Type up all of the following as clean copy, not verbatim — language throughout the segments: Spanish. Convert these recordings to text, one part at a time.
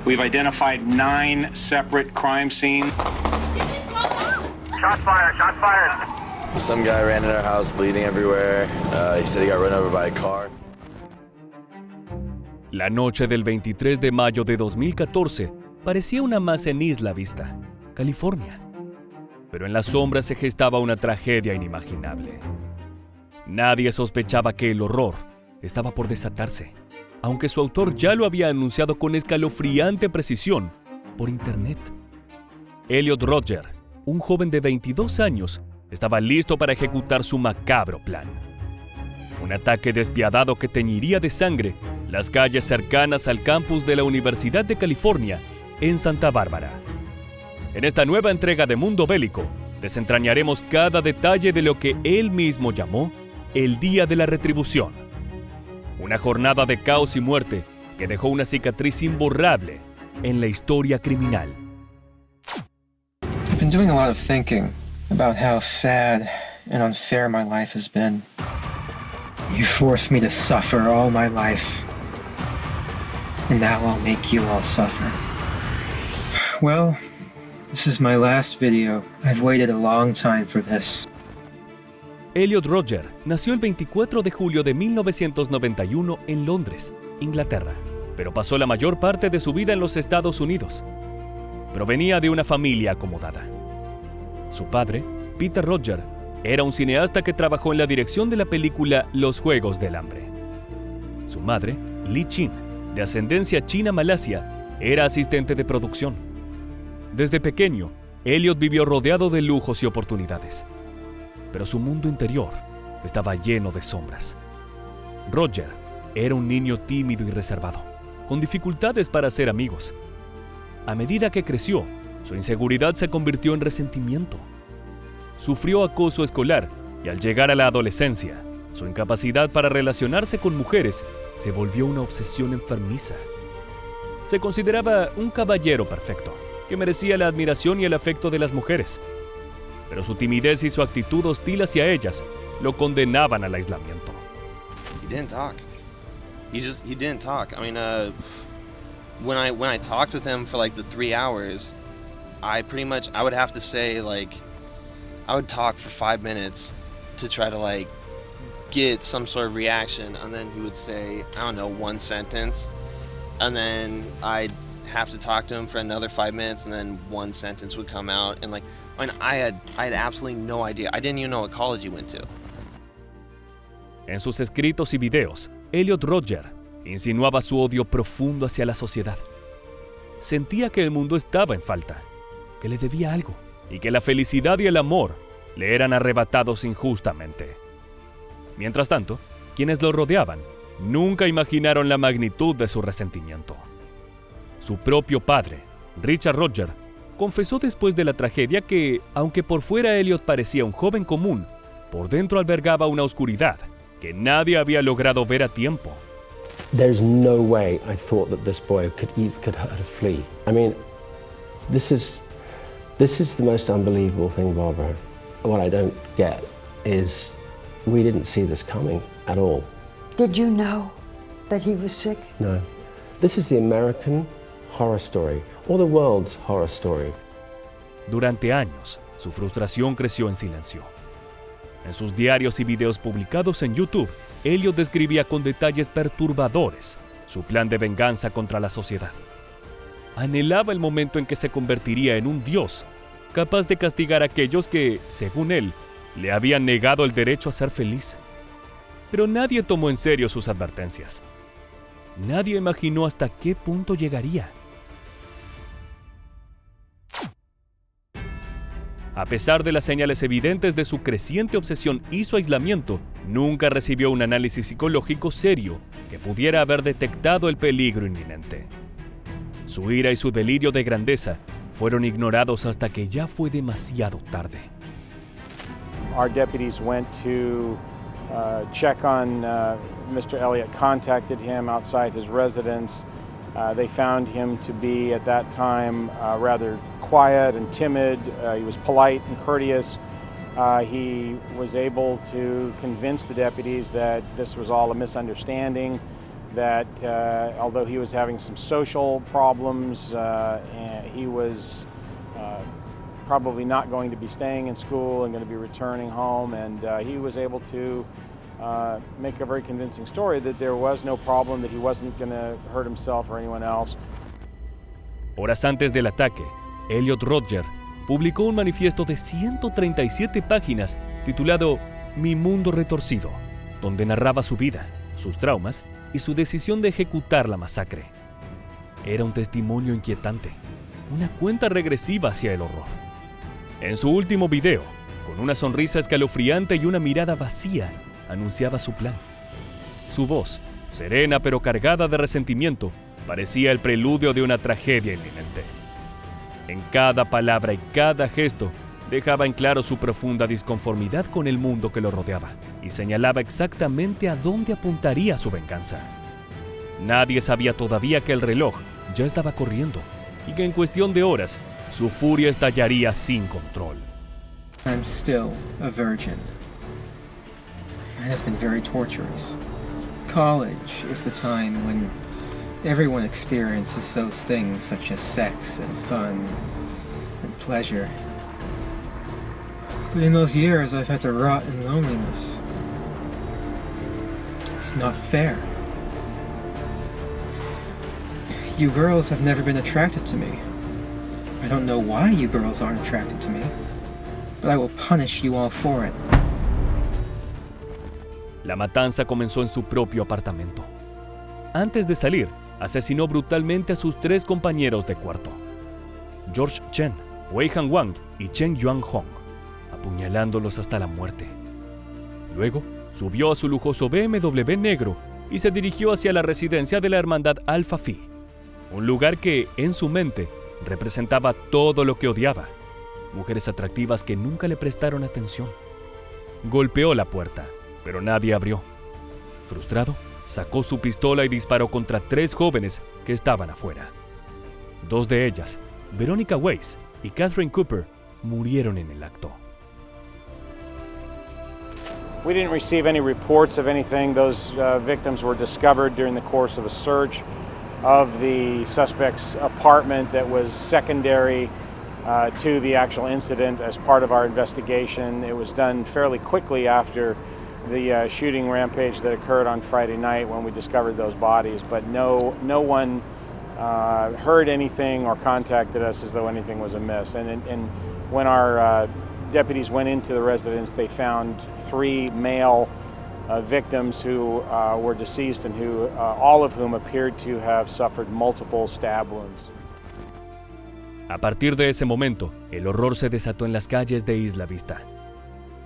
We've identified 9 separate crime scenes. Shots fired, shots fired. Some guy ran in our house bleeding everywhere. He said he got run over by a car. La noche del 23 de mayo de 2014 parecía una más en Isla Vista, California. Pero en las sombras se gestaba una tragedia inimaginable. Nadie sospechaba que el horror estaba por desatarse, aunque su autor ya lo había anunciado con escalofriante precisión por internet. Elliot Rodger, un joven de 22 años, estaba listo para ejecutar su macabro plan. Un ataque despiadado que teñiría de sangre las calles cercanas al campus de la Universidad de California en Santa Bárbara. En esta nueva entrega de Mundo Bélico, desentrañaremos cada detalle de lo que él mismo llamó el Día de la Retribución. Una jornada de caos y muerte que dejó una cicatriz imborrable en la historia criminal. I've been doing a lot of thinking about how sad and unfair my life has been. You forced me to suffer all my life, and now I'll make you all suffer. Well, this is my last video. I've waited a long time for this. Elliot Rodger nació el 24 de julio de 1991 en Londres, Inglaterra, pero pasó la mayor parte de su vida en los Estados Unidos. Provenía de una familia acomodada. Su padre, Peter Rodger, era un cineasta que trabajó en la dirección de la película Los Juegos del Hambre. Su madre, Lee Chin, de ascendencia china-malasia, era asistente de producción. Desde pequeño, Elliot vivió rodeado de lujos y oportunidades. Pero su mundo interior estaba lleno de sombras. Rodger era un niño tímido y reservado, con dificultades para hacer amigos. A medida que creció, su inseguridad se convirtió en resentimiento. Sufrió acoso escolar y al llegar a la adolescencia, su incapacidad para relacionarse con mujeres se volvió una obsesión enfermiza. Se consideraba un caballero perfecto, que merecía la admiración y el afecto de las mujeres. Pero su timidez y su actitud hostil hacia ellas lo condenaban al aislamiento. He didn't talk. He didn't talk. I mean, when I talked with him for like the 3 hours, I would have to say like, I would talk for 5 minutes to try to like get some sort of reaction, and then he would say, I don't know, 1 sentence, and then I'd have to talk to him for another 5 minutes, and then 1 sentence would come out, and like, I mean, I had absolutely no idea. I didn't even know what college he went to. En sus escritos y videos, Elliot Rodger insinuaba su odio profundo hacia la sociedad. Sentía que el mundo estaba en falta, que le debía algo, y que la felicidad y el amor le eran arrebatados injustamente. Mientras tanto, quienes lo rodeaban nunca imaginaron la magnitud de su resentimiento. Su propio padre, Richard Rodger, confesó después de la tragedia que, aunque por fuera Elliot parecía un joven común, por dentro albergaba una oscuridad que nadie había logrado ver a tiempo. There's no way I thought that this boy could hurt a flea. I mean, this is the most unbelievable thing, Barbara. What I don't get is we didn't see this coming at all. Did you know that he was sick? No. This is the American horror story, or the world's horror story. Durante años, su frustración creció en silencio. En sus diarios y videos publicados en YouTube, Elliot describía con detalles perturbadores su plan de venganza contra la sociedad. Anhelaba el momento en que se convertiría en un dios, capaz de castigar a aquellos que, según él, le habían negado el derecho a ser feliz. Pero nadie tomó en serio sus advertencias. Nadie imaginó hasta qué punto llegaría. A pesar de las señales evidentes de su creciente obsesión y su aislamiento, nunca recibió un análisis psicológico serio que pudiera haber detectado el peligro inminente. Su ira y su delirio de grandeza fueron ignorados hasta que ya fue demasiado tarde. Our deputies went to check on Mr. Elliott, contacted him outside his residence. They found him to be, at that time, rather quiet and timid. He was polite and courteous. He was able to convince the deputies that this was all a misunderstanding, that although he was having some social problems, he was probably not going to be staying in school and going to be returning home, and he was able to make a very convincing story that there was no problem, that he wasn't going to hurt himself or anyone else. Horas antes del ataque, Elliot Rodger publicó un manifiesto de 137 páginas titulado Mi Mundo Retorcido, donde narraba su vida, sus traumas y su decisión de ejecutar la masacre. Era un testimonio inquietante, una cuenta regresiva hacia el horror. En su último video, con una sonrisa escalofriante y una mirada vacía, anunciaba su plan. Su voz, serena pero cargada de resentimiento, parecía el preludio de una tragedia inminente. En cada palabra y cada gesto, dejaba en claro su profunda disconformidad con el mundo que lo rodeaba y señalaba exactamente a dónde apuntaría su venganza. Nadie sabía todavía que el reloj ya estaba corriendo y que en cuestión de horas su furia estallaría sin control. I'm still a virgin. It has been very torturous. College is the time when everyone experiences those things such as sex and fun and pleasure. But in those years, I've had to rot in loneliness. It's not fair. You girls have never been attracted to me. I don't know why you girls aren't attracted to me, but I will punish you all for it. La matanza comenzó en su propio apartamento. Antes de salir, asesinó brutalmente a sus 3 compañeros de cuarto, George Chen, Wei Han Wang y Chen Yuan Hong, apuñalándolos hasta la muerte. Luego, subió a su lujoso BMW negro y se dirigió hacia la residencia de la hermandad Alpha Phi, un lugar que, en su mente, representaba todo lo que odiaba, mujeres atractivas que nunca le prestaron atención. Golpeó la puerta, pero nadie abrió. Frustrado, sacó su pistola y disparó contra 3 jóvenes que estaban afuera. 2 de ellas, Veronica Weiss y Catherine Cooper, murieron en el acto. We didn't receive any reports of anything. Those victims were discovered during the course of a search of the suspect's apartment that was secondary to the actual incident as part of our investigation. It was done fairly quickly after the shooting rampage that occurred on Friday night when we discovered those bodies, but no one heard anything or contacted us as though anything was amiss. And when our deputies went into the residence, they found 3 male victims who were deceased and who all of whom appeared to have suffered multiple stab wounds. A partir de ese momento, el horror se desató en las calles de Isla Vista.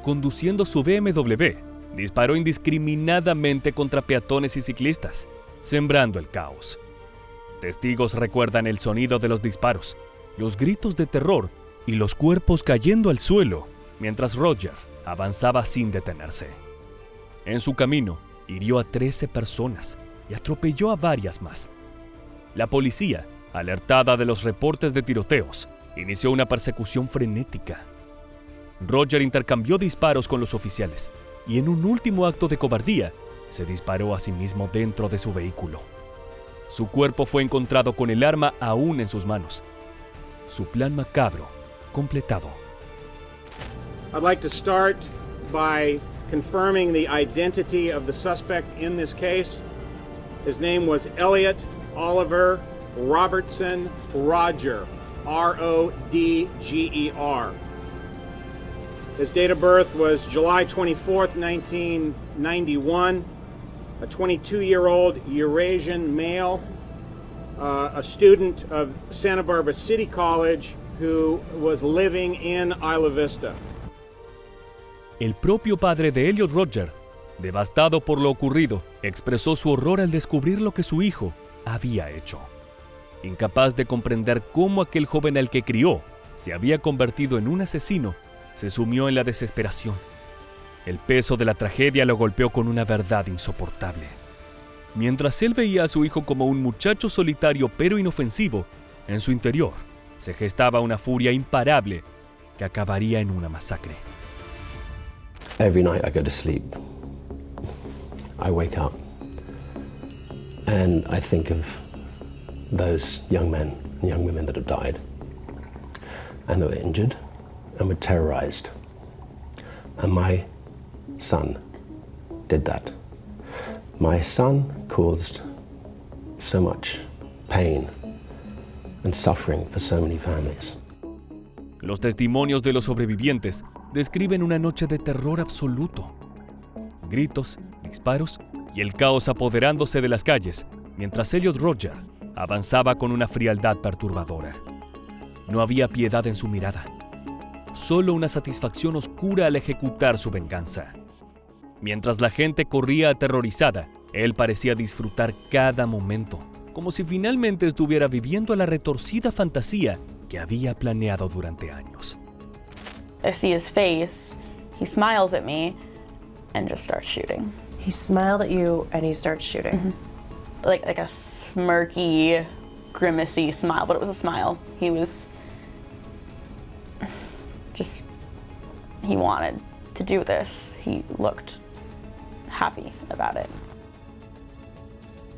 Conduciendo su BMW, disparó indiscriminadamente contra peatones y ciclistas, sembrando el caos. Testigos recuerdan el sonido de los disparos, los gritos de terror y los cuerpos cayendo al suelo mientras Rodger avanzaba sin detenerse. En su camino, hirió a 13 personas y atropelló a varias más. La policía, alertada de los reportes de tiroteos, inició una persecución frenética. Rodger intercambió disparos con los oficiales y en un último acto de cobardía, se disparó a sí mismo dentro de su vehículo. Su cuerpo fue encontrado con el arma aún en sus manos. Su plan macabro completado. I'd like to start by confirming the identity of the suspect in this case. His name was Elliot Oliver Robertson Rodger, R-O-D-G-E-R. His date of birth was July 24th, 1991. A 22-year-old Eurasian male, a student of Santa Barbara City College who was living in Isla Vista. El propio padre de Elliot Rodger, devastado por lo ocurrido, expresó su horror al descubrir lo que su hijo había hecho. Incapaz de comprender cómo aquel joven al que crió se había convertido en un asesino, se sumió en la desesperación. El peso de la tragedia lo golpeó con una verdad insoportable. Mientras él veía a su hijo como un muchacho solitario pero inofensivo, en su interior se gestaba una furia imparable que acabaría en una masacre. Every night I go to sleep, I wake up And I think of those young men and young women that have died, and that were injured, and were terrorized. And my son did that. My son caused so much pain and suffering for so many families. Los testimonios de los sobrevivientes describen una noche de terror absoluto. Gritos, disparos y el caos apoderándose de las calles, mientras Elliot Rodger avanzaba con una frialdad perturbadora. No había piedad en su mirada, solo una satisfacción oscura al ejecutar su venganza. Mientras la gente corría aterrorizada, él parecía disfrutar cada momento, como si finalmente estuviera viviendo la retorcida fantasía que había planeado durante años. I see his face, he smiles at me, and just starts shooting. He smiled at you and he starts shooting. Mm-hmm. Like a smirky, grimacy smile, but it was a smile. He was just, he wanted to do this. He looked happy about it.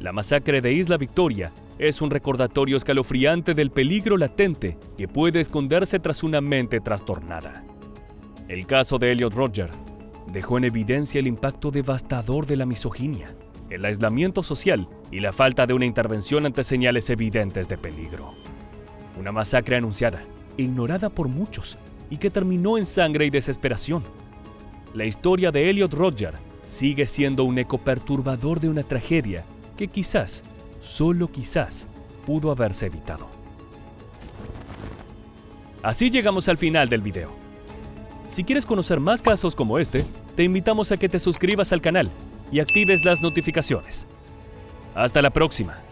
La masacre de Isla Victoria es un recordatorio escalofriante del peligro latente que puede esconderse tras una mente trastornada. El caso de Elliot Rodger dejó en evidencia el impacto devastador de la misoginia, el aislamiento social y la falta de una intervención ante señales evidentes de peligro. Una masacre anunciada, ignorada por muchos y que terminó en sangre y desesperación. La historia de Elliot Rodger sigue siendo un eco perturbador de una tragedia que quizás, solo quizás, pudo haberse evitado. Así llegamos al final del video. Si quieres conocer más casos como este, te invitamos a que te suscribas al canal y actives las notificaciones. Hasta la próxima.